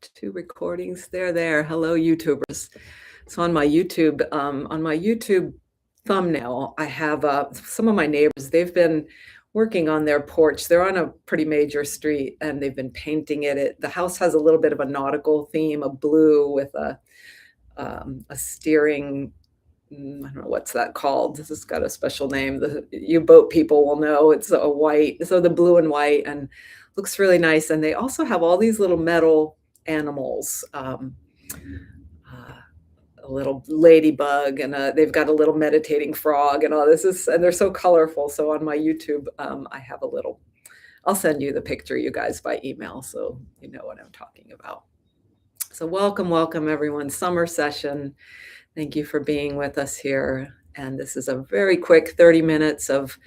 Two recordings. There. Hello, YouTubers. So on my YouTube thumbnail, I have some of my neighbors. They've been working on their porch. They're on a pretty major street, and they've been painting it. The house has a little bit of a nautical theme, a blue with a steering. I don't know what's that called. This has got a special name. You boat people will know. It's a white, so the blue and white, and looks really nice. And they also have all these little metal animals, a little ladybug, and they've got a little meditating frog, and all this is, and they're so colorful. So on my YouTube, I have a little. I'll send you the picture, you guys, by email, so you know what I'm talking about. So welcome, everyone. Summer session. Thank you for being with us here. And this is a very quick 30 minutes of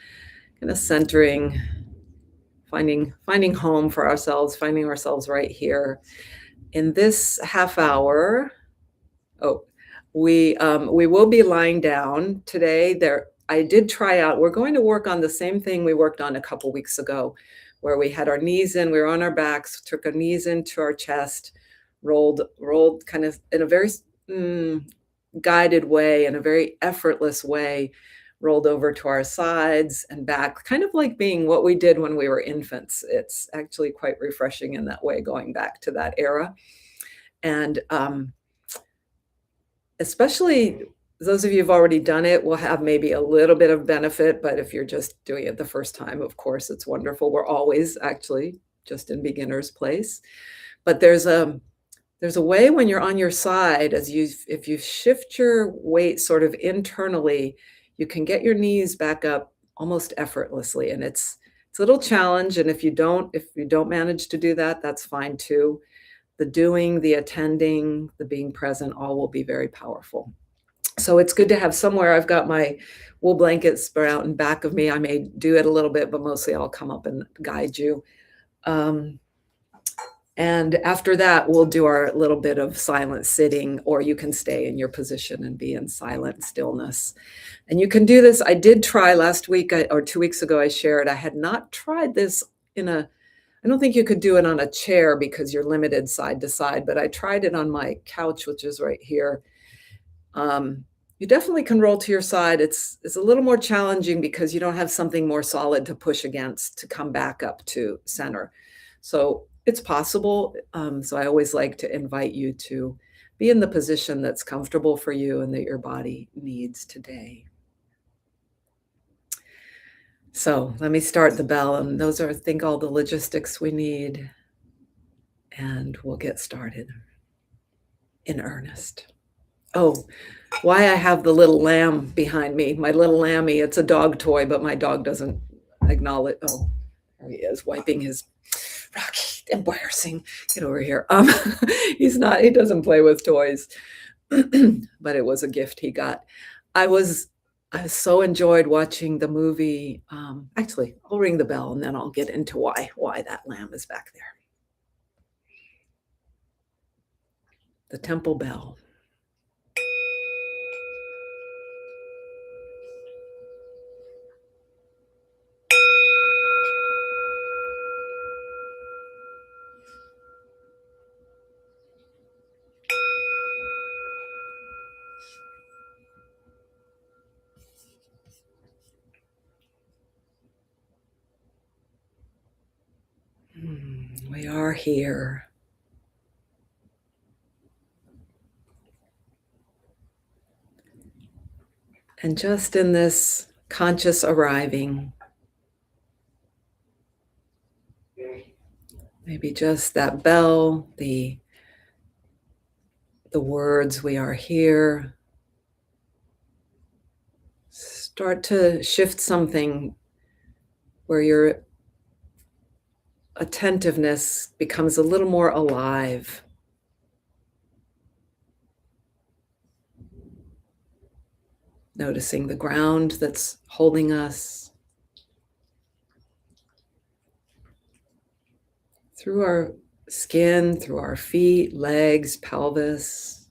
kind of centering, finding home for ourselves, finding ourselves right here. In this half hour, we will be lying down today. I did try out. We're going to work on the same thing we worked on a couple weeks ago, where we had our knees in, we were on our backs, took our knees into our chest, rolled kind of in a very guided way, in a very effortless way, rolled over to our sides and back, kind of like being what we did when we were infants. It's actually quite refreshing in that way, going back to that era. And especially those of you who've already done it will have maybe a little bit of benefit, but if you're just doing it the first time, of course, it's wonderful. We're always actually just in beginner's place. But there's a way when you're on your side, if you shift your weight sort of internally, you can get your knees back up almost effortlessly. And it's a little challenge. And if you don't manage to do that, that's fine too. The doing, the attending, the being present, all will be very powerful. So it's good to have somewhere. I've got my wool blankets out in back of me. I may do it a little bit, but mostly I'll come up and guide you. And after that, we'll do our little bit of silent sitting, or you can stay in your position and be in silent stillness. And you can do this. I did try last week or 2 weeks ago, I shared. I had not tried this I don't think you could do it on a chair because you're limited side to side, but I tried it on my couch, which is right here. You definitely can roll to your side. It's a little more challenging because you don't have something more solid to push against to come back up to center. So it's possible. So I always like to invite you to be in the position that's comfortable for you and that your body needs today. So let me start the bell, and those are, I think, all the logistics we need, and we'll get started in earnest. Oh, why I have the little lamb behind me, my little lammy. It's a dog toy, but my dog doesn't acknowledge. Oh, there he is, wiping his Rocky. Embarrassing. Get over here. He doesn't play with toys, but it was a gift he got. I so enjoyed watching the movie. Actually, I'll ring the bell and then I'll get into why that lamb is back there. The temple bell. We are here. And just in this conscious arriving, maybe just that bell, the words, we are here, start to shift something where your attentiveness becomes a little more alive. Noticing the ground that's holding us, through our skin, through our feet, legs, pelvis.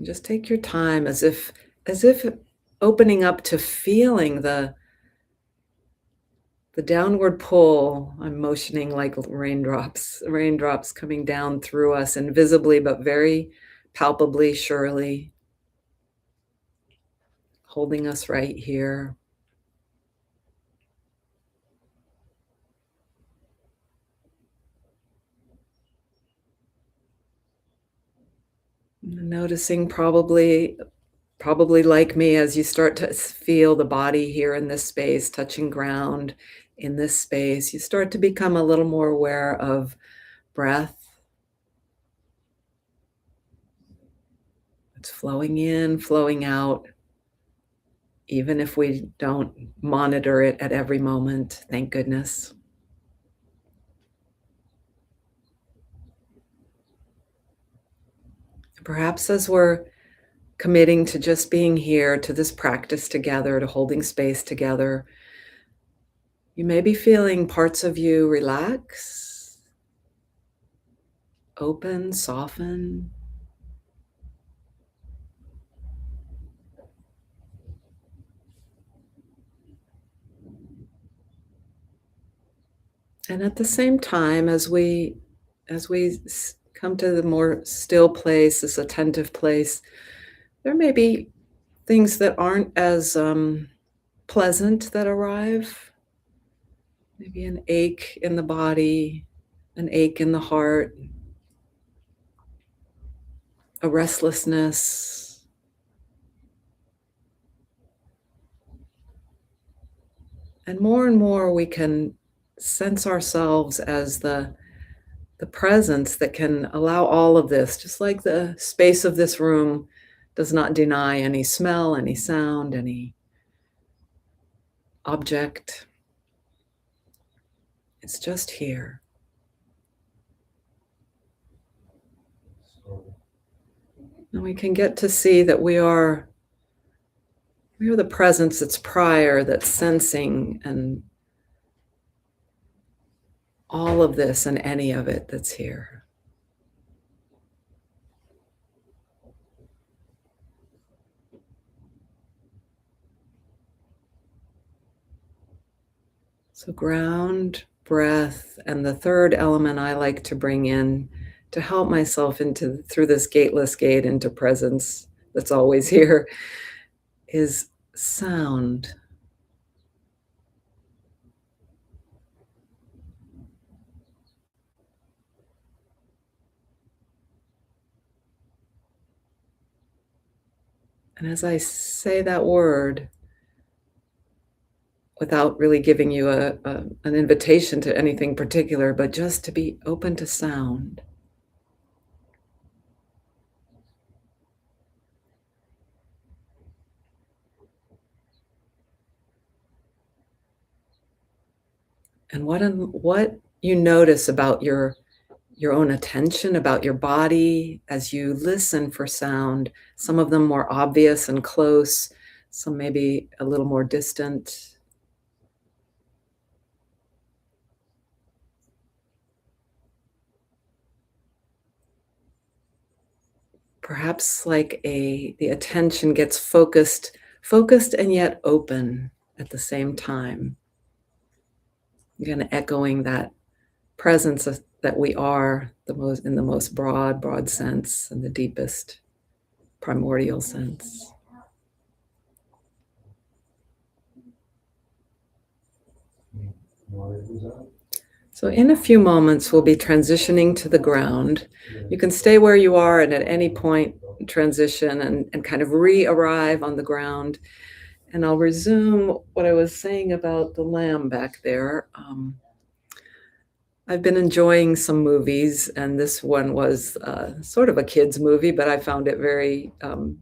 Just take your time as if opening up to feeling the downward pull. I'm motioning like raindrops, raindrops coming down through us invisibly, but very palpably, surely, holding us right here. Noticing probably like me as you start to feel the body here in this space, touching ground in this space, you start to become a little more aware of breath. It's flowing in, flowing out, even if we don't monitor it at every moment, thank goodness. Perhaps as we're committing to just being here, to this practice together, to holding space together, you may be feeling parts of you relax, open, soften. And at the same time, as we come to the more still place, this attentive place, there may be things that aren't as pleasant that arrive. Maybe an ache in the body, an ache in the heart, a restlessness. And more we can sense ourselves as the presence that can allow all of this, just like the space of this room does not deny any smell, any sound, any object. It's just here. And we can get to see that we are the presence that's prior, that's sensing, and all of this and any of it that's here. So ground, breath, and the third element I like to bring in to help myself into through this gateless gate into presence that's always here is sound. And as I say that word, without really giving you an invitation to anything particular, but just to be open to sound. And what you notice about your own attention, about your body as you listen for sound, some of them more obvious and close, some maybe a little more distant. Perhaps like the attention gets focused and yet open at the same time. Again, echoing that presence that we are the most in the most broad sense and the deepest primordial sense. So in a few moments, we'll be transitioning to the ground. You can stay where you are and at any point transition and kind of re-arrive on the ground. And I'll resume what I was saying about the lamb back there. I've been enjoying some movies, and this one was sort of a kid's movie, but I found it very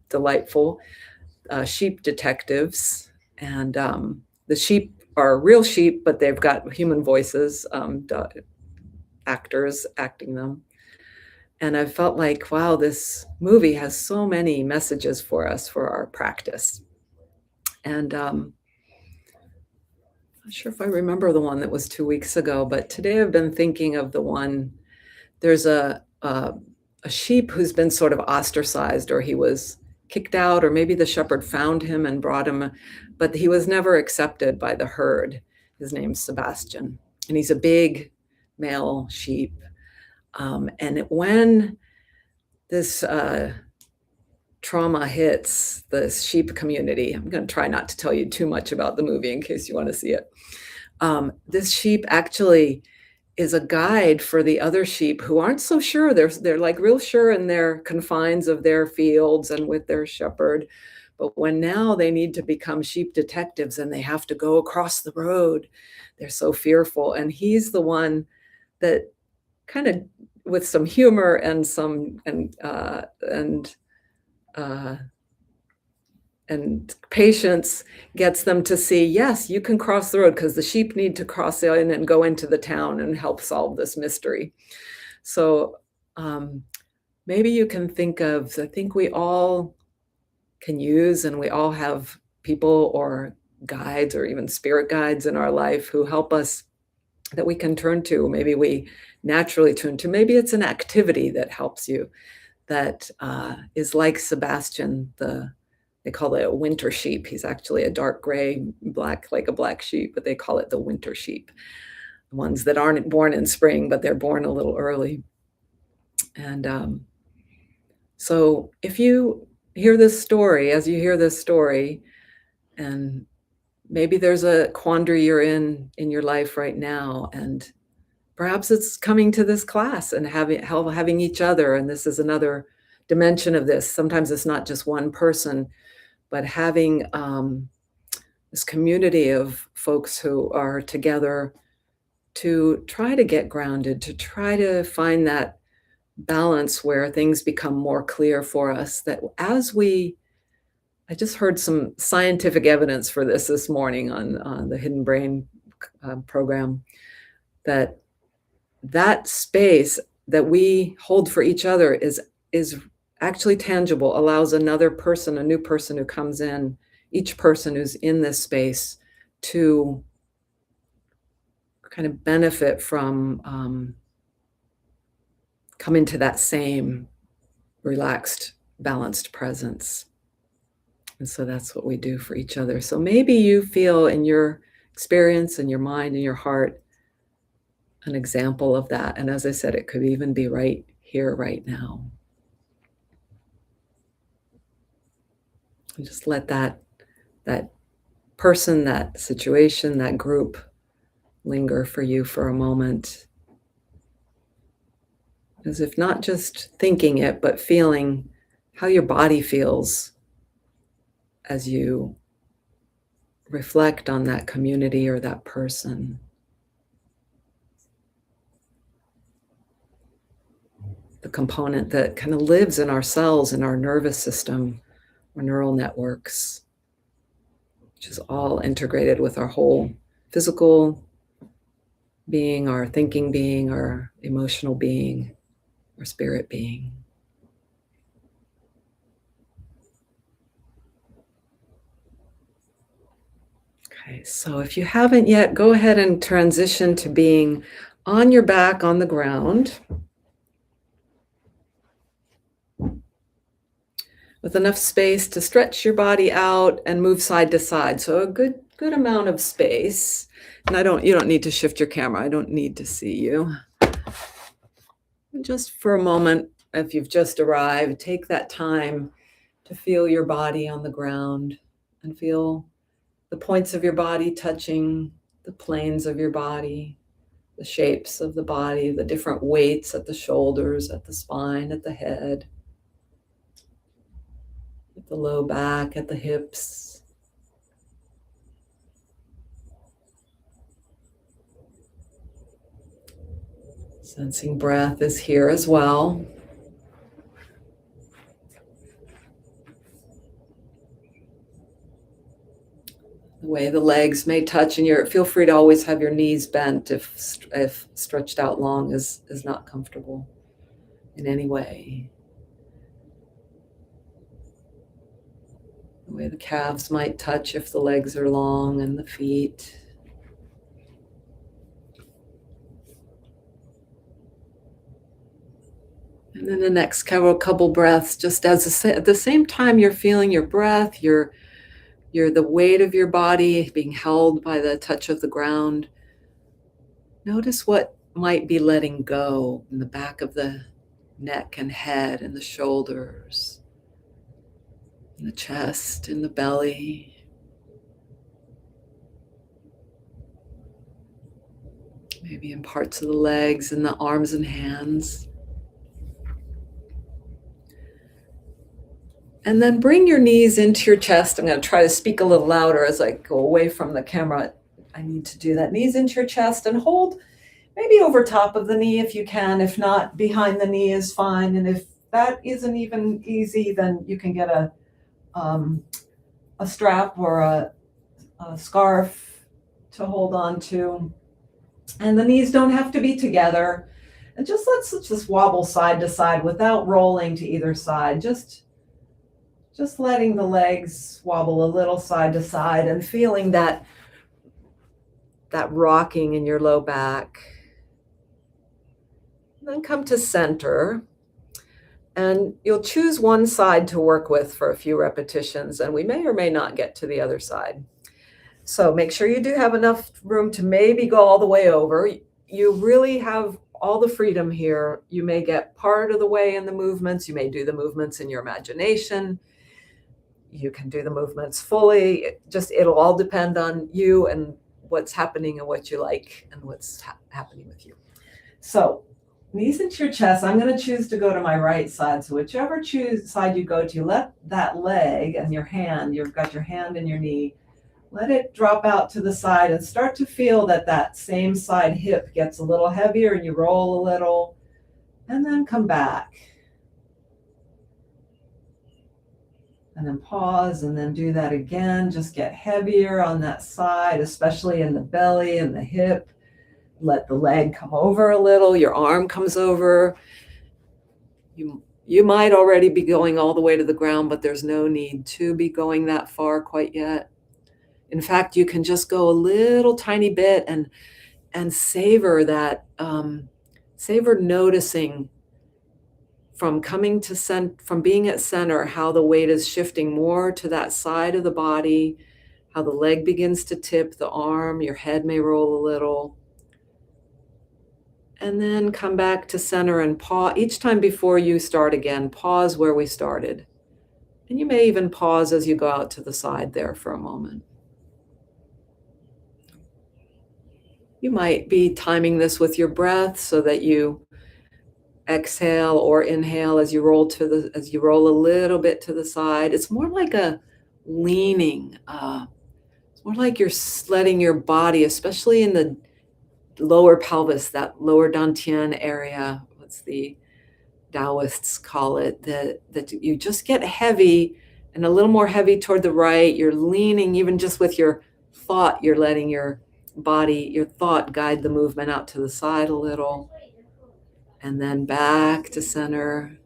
delightful. Sheep detectives, and the sheep are real sheep, but they've got human voices, actors acting them. And I felt like, wow, this movie has so many messages for us for our practice. And not sure if I remember the one that was 2 weeks ago, but today I've been thinking of the one. There's a sheep who's been sort of ostracized, or he was kicked out, or maybe the shepherd found him and brought him, but he was never accepted by the herd. His name's Sebastian, and he's a big male sheep. And when this trauma hits the sheep community, I'm going to try not to tell you too much about the movie in case you want to see it. This sheep actually is a guide for the other sheep who aren't so sure. They're like real sure in their confines of their fields and with their shepherd. But when now they need to become sheep detectives and they have to go across the road, they're so fearful. And he's the one that kind of, with some humor and and patience, gets them to see, yes, you can cross the road, because the sheep need to cross in and go into the town and help solve this mystery. So maybe you can think of, I think we all can use, and we all have people or guides or even spirit guides in our life who help us, that we can turn to. Maybe we naturally turn to. Maybe it's an activity that helps you, that is like Sebastian, they call it a winter sheep. He's actually a dark gray, black, like a black sheep, but they call it the winter sheep. The ones that aren't born in spring, but they're born a little early. And so if you hear this story, as you hear this story, and maybe there's a quandary you're in your life right now, and perhaps it's coming to this class and having each other, and this is another dimension of this. Sometimes it's not just one person, but having this community of folks who are together to try to get grounded, to try to find that balance where things become more clear for us. That I just heard some scientific evidence for this morning on the Hidden Brain program, that space that we hold for each other is actually tangible, allows another person, a new person who comes in, each person who's in this space, to kind of benefit from, come into that same relaxed, balanced presence. And so that's what we do for each other. So maybe you feel in your experience, in your mind, in your heart, an example of that. And as I said, it could even be right here, right now. And just let that person, that situation, that group linger for you for a moment. As if not just thinking it, but feeling how your body feels as you reflect on that community or that person. The component that kind of lives in our cells, in our nervous system, our neural networks, which is all integrated with our whole physical being, our thinking being, our emotional being, our spirit being. Okay, so if you haven't yet, go ahead and transition to being on your back on the ground, with enough space to stretch your body out and move side to side. So a good amount of space. And you don't need to shift your camera. I don't need to see you. And just for a moment, if you've just arrived, take that time to feel your body on the ground and feel the points of your body touching the planes of your body, the shapes of the body, the different weights at the shoulders, at the spine, at the head, at the low back, at the hips. Sensing breath is here as well. The way the legs may touch, and feel free to always have your knees bent if stretched out long is not comfortable in any way. The way the calves might touch if the legs are long, and the feet. And then the next couple breaths, just at the same time you're feeling your breath, you're the weight of your body being held by the touch of the ground. Notice what might be letting go in the back of the neck and head and the shoulders, in the chest, in the belly. Maybe in parts of the legs and the arms and hands. And then bring your knees into your chest. I'm going to try to speak a little louder as I go away from the camera. I need to do that. Knees into your chest and hold maybe over top of the knee if you can. If not, behind the knee is fine. And if that isn't even easy, then you can get a strap or a scarf to hold on to. And the knees don't have to be together. And let's just wobble side to side without rolling to either side. Just letting the legs wobble a little side to side and feeling that rocking in your low back. Then come to center. And you'll choose one side to work with for a few repetitions, and we may or may not get to the other side. So make sure you do have enough room to maybe go all the way over. You really have all the freedom here. You may get part of the way in the movements. You may do the movements in your imagination. You can do the movements fully. It'll all depend on you and what's happening and what you like and what's happening with you. So knees into your chest. I'm going to choose to go to my right side. So whichever side you go to, let that leg and your hand, you've got your hand and your knee, let it drop out to the side and start to feel that same side hip gets a little heavier and you roll a little and then come back. And then pause and then do that again. Just get heavier on that side, especially in the belly and the hip. Let the leg come over a little. Your arm comes over. You might already be going all the way to the ground, but there's no need to be going that far quite yet. In fact, you can just go a little tiny bit and savor that, savor noticing from from being at center, how the weight is shifting more to that side of the body, how the leg begins to tip, the arm, your head may roll a little. And then come back to center and pause. Each time before you start again, pause where we started. And you may even pause as you go out to the side there for a moment. You might be timing this with your breath so that you exhale or inhale as you roll a little bit to the side. It's more like a leaning. It's more like you're letting your body, especially in the lower pelvis, that lower dantian area, what's the Taoists call it, that you just get heavy and a little more heavy toward the right. You're leaning, even just with your thought, you're letting your body, your thought guide the movement out to the side a little. And then back to center.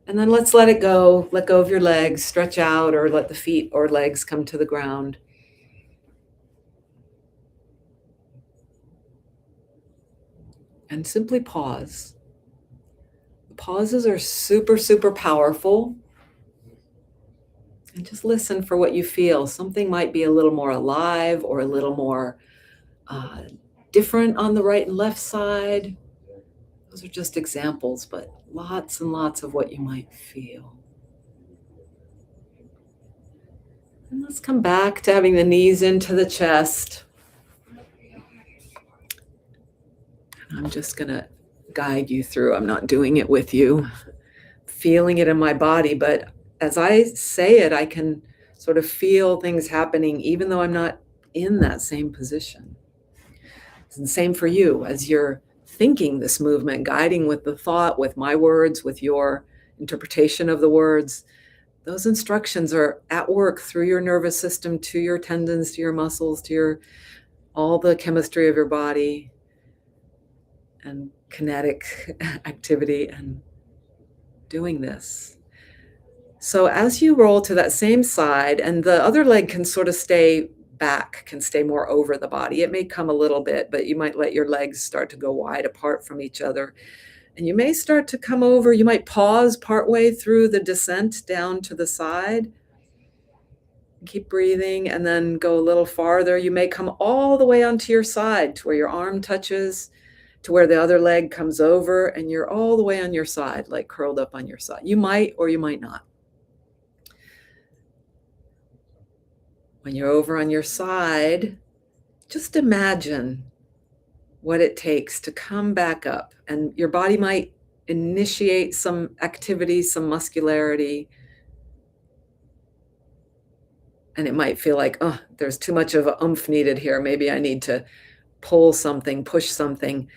And then let's let it go. Let go of your legs, stretch out, or let the feet or legs come to the ground. And simply pause. Pauses are super, super powerful. And just listen for what you feel. Something might be a little more alive or a little more different on the right and left side. Those are just examples, but lots and lots of what you might feel. And let's come back to having the knees into the chest. I'm just going to guide you through. I'm not doing it with you, feeling it in my body, but as I say it, I can sort of feel things happening even though I'm not in that same position. It's the same for you as you're thinking this movement, guiding with the thought, with my words, with your interpretation of the words. Those instructions are at work through your nervous system, to your tendons, to your muscles, to all the chemistry of your body and kinetic activity and doing this. So as you roll to that same side, and the other leg can sort of stay back, can stay more over the body. It may come a little bit, but you might let your legs start to go wide apart from each other. And you may start to come over, you might pause partway through the descent down to the side. Keep breathing and then go a little farther. You may come all the way onto your side to where your arm touches, to where the other leg comes over, and you're all the way on your side, like curled up on your side. You might or you might not. When you're over on your side, just imagine what it takes to come back up. And your body might initiate some activity, some muscularity, and it might feel like, oh, there's too much of a oomph needed here. Maybe I need to pull something, push something,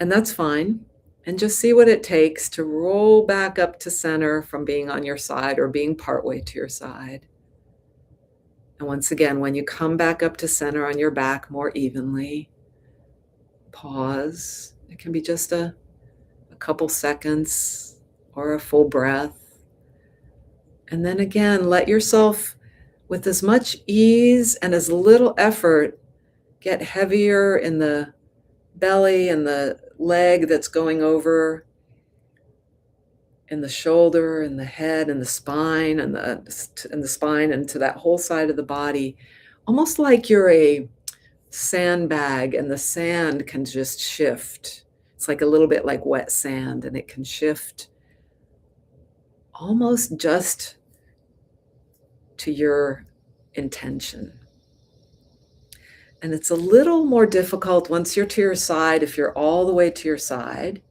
and that's fine. And just see what it takes to roll back up to center from being on your side or being partway to your side. And once again, when you come back up to center on your back more evenly, pause. It can be just a couple seconds or a full breath. And then again, let yourself, with as much ease and as little effort, get heavier in the belly and the leg that's going over, in the shoulder and the head and the spine and the spine and to that whole side of the body, almost like you're a sandbag and the sand can just shift. It's like a little bit like wet sand, and it can shift almost just to your intention. And it's a little more difficult once you're to your side. If you're all the way to your side,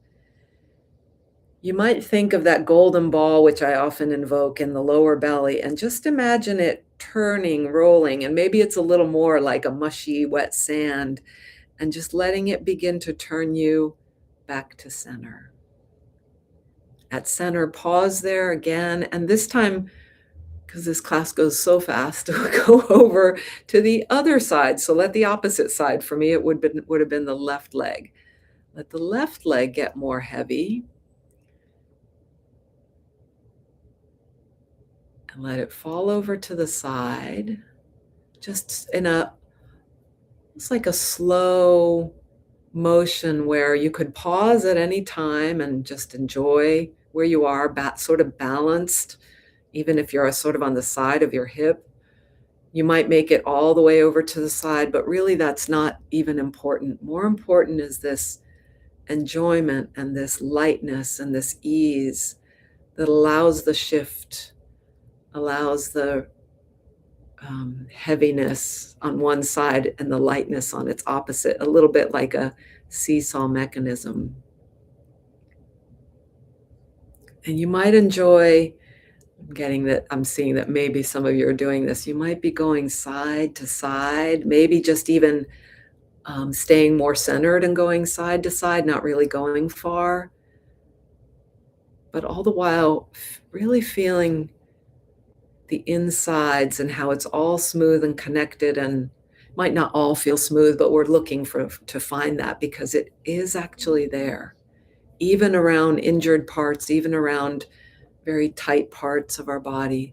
you might think of that golden ball, which I often invoke in the lower belly, and just imagine it turning, rolling, and maybe it's a little more like a mushy, wet sand, and just letting it begin to turn you back to center. At center, pause there again, and this time, because this class goes so fast, we'll go over to the other side. So let the opposite side, for me, it would have been the left leg. Let the left leg get more heavy. And let it fall over to the side, just it's like a slow motion where you could pause at any time and just enjoy where you are, sort of balanced. Even if you're sort of on the side of your hip, you might make it all the way over to the side, but really that's not even important. More important is this enjoyment and this lightness and this ease that allows the shift, allows the heaviness on one side and the lightness on its opposite, a little bit like a seesaw mechanism. And you might enjoy I'm seeing that maybe some of you are doing this. You might be going side to side, maybe just even staying more centered and going side to side, not really going far, but all the while really feeling the insides and how it's all smooth and connected, and might not all feel smooth, but we're looking to find that because it is actually there, even around injured parts, even around very tight parts of our body.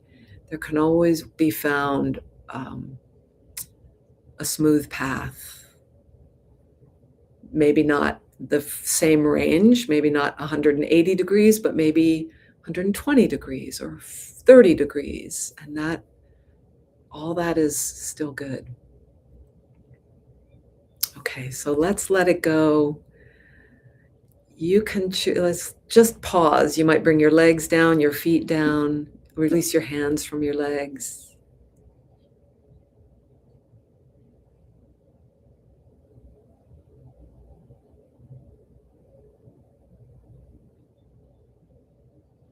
There can always be found a smooth path. Maybe not the same range, maybe not 180 degrees, but maybe 120 degrees or 30 degrees, and that all that is still good. Okay, so let's let it go. You can choose, let's just pause. You might bring your legs down, your feet down, release your hands from your legs.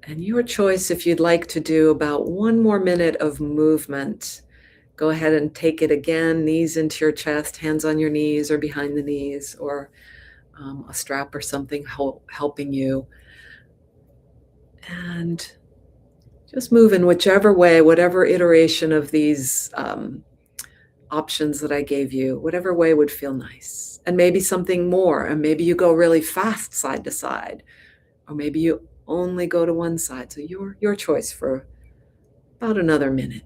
And your choice if you'd like to do about 1 more minute of movement. Go ahead and take it again, knees into your chest, hands on your knees or behind the knees, or a strap or something helping you. And just move in whichever way, whatever iteration of these options that I gave you, whatever way would feel nice. And maybe something more, and maybe you go really fast side to side, or maybe you only go to one side. So your choice for about another minute.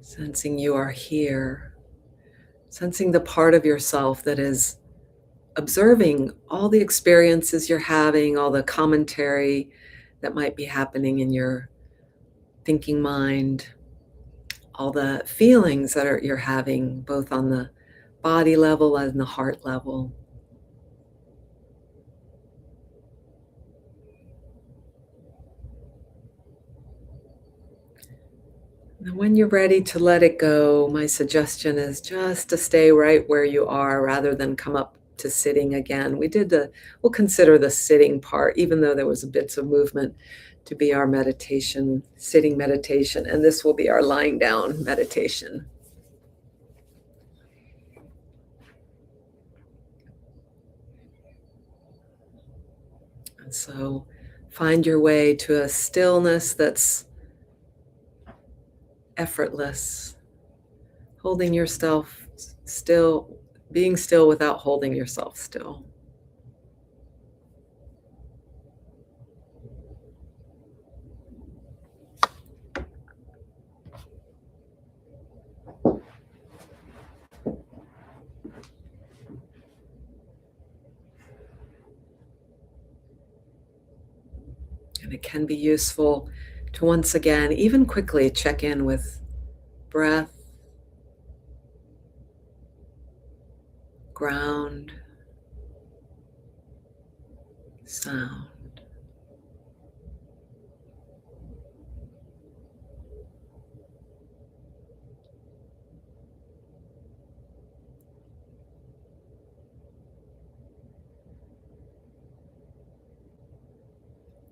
Sensing you are here, sensing the part of yourself that is observing all the experiences you're having, all the commentary that might be happening in your thinking mind, all the feelings that you're having, both on the body level and the heart level. And when you're ready to let it go, my suggestion is just to stay right where you are rather than come up to sitting again. We'll consider the sitting part, even though there was bits of movement, to be our meditation, sitting meditation, and this will be our lying down meditation. And so find your way to a stillness that's effortless, holding yourself still, being still without holding yourself still. And it can be useful to once again, even quickly, check in with breath, ground, sound.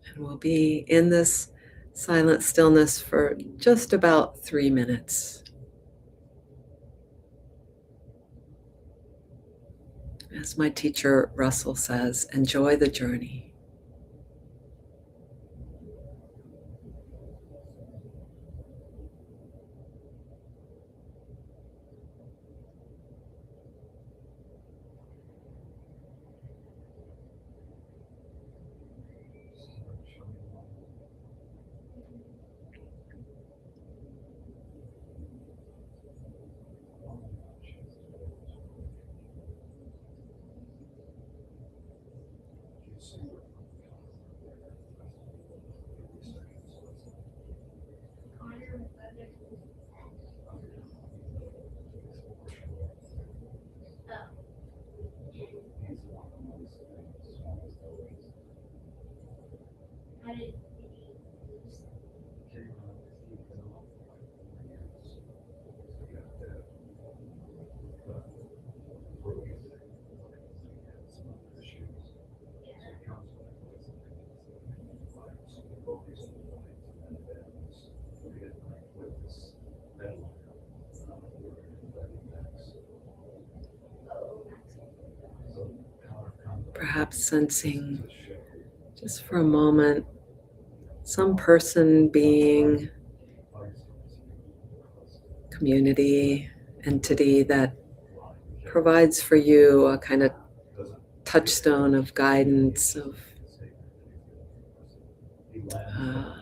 And we'll be in this silent stillness for just about 3 minutes. As my teacher Russell says, enjoy the journey. Perhaps sensing just for a moment some person, being, community, entity that provides for you a kind of touchstone of guidance, of uh,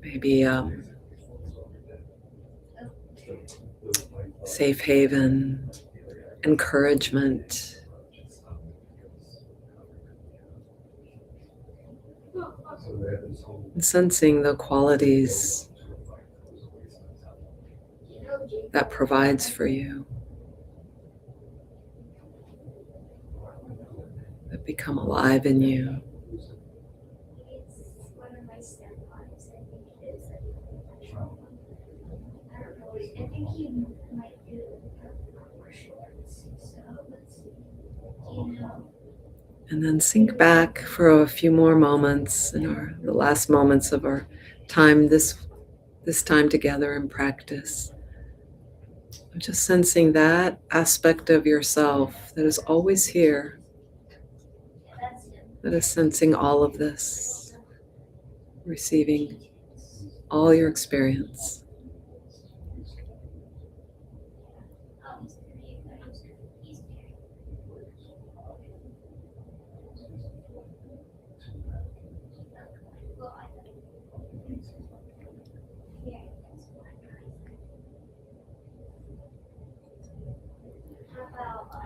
maybe safe haven, encouragement. And sensing the qualities that provides for you, that become alive in you. And then sink back for a few more moments in the last moments of our time, this time together in practice. Just sensing that aspect of yourself that is always here, that is sensing all of this, receiving all your experience.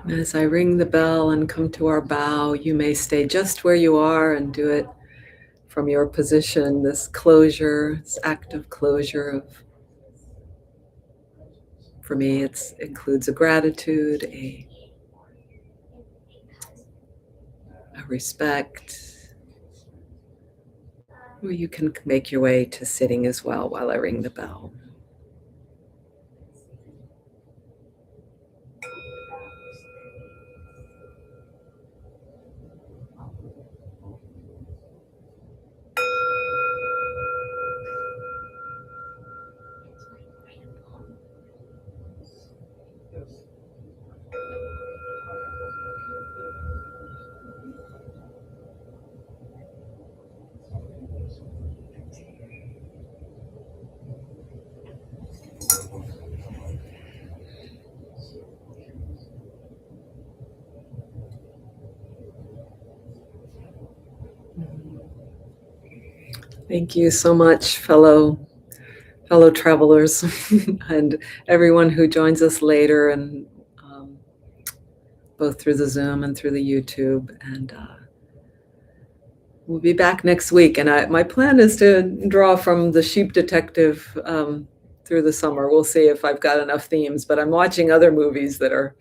And as I ring the bell and come to our bow, you may stay just where you are and do it from your position, this closure, this act of closure of, for me, it includes a gratitude, a respect, or you can make your way to sitting as well while I ring the bell. Thank you so much, fellow travelers, and everyone who joins us later, and both through the Zoom and through the YouTube. And we'll be back next week. And my plan is to draw from the Sheep Detective through the summer. We'll see if I've got enough themes, but I'm watching other movies that are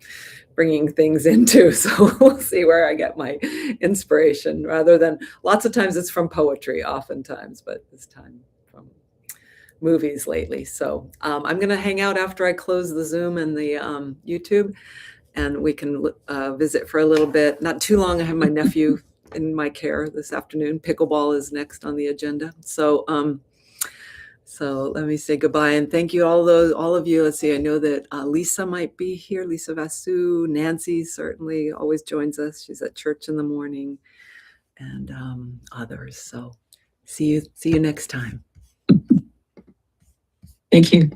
bringing things into, so we'll see where I get my inspiration, rather than, lots of times it's from poetry, oftentimes, but this time from movies lately. So I'm going to hang out after I close the Zoom and the YouTube, and we can visit for a little bit. Not too long. I have my nephew in my care this afternoon. Pickleball is next on the agenda. So let me say goodbye and thank you, all of you. Let's see, I know that Lisa might be here, Lisa Vasu. Nancy certainly always joins us. She's at church in the morning, and others. So see you next time. Thank you.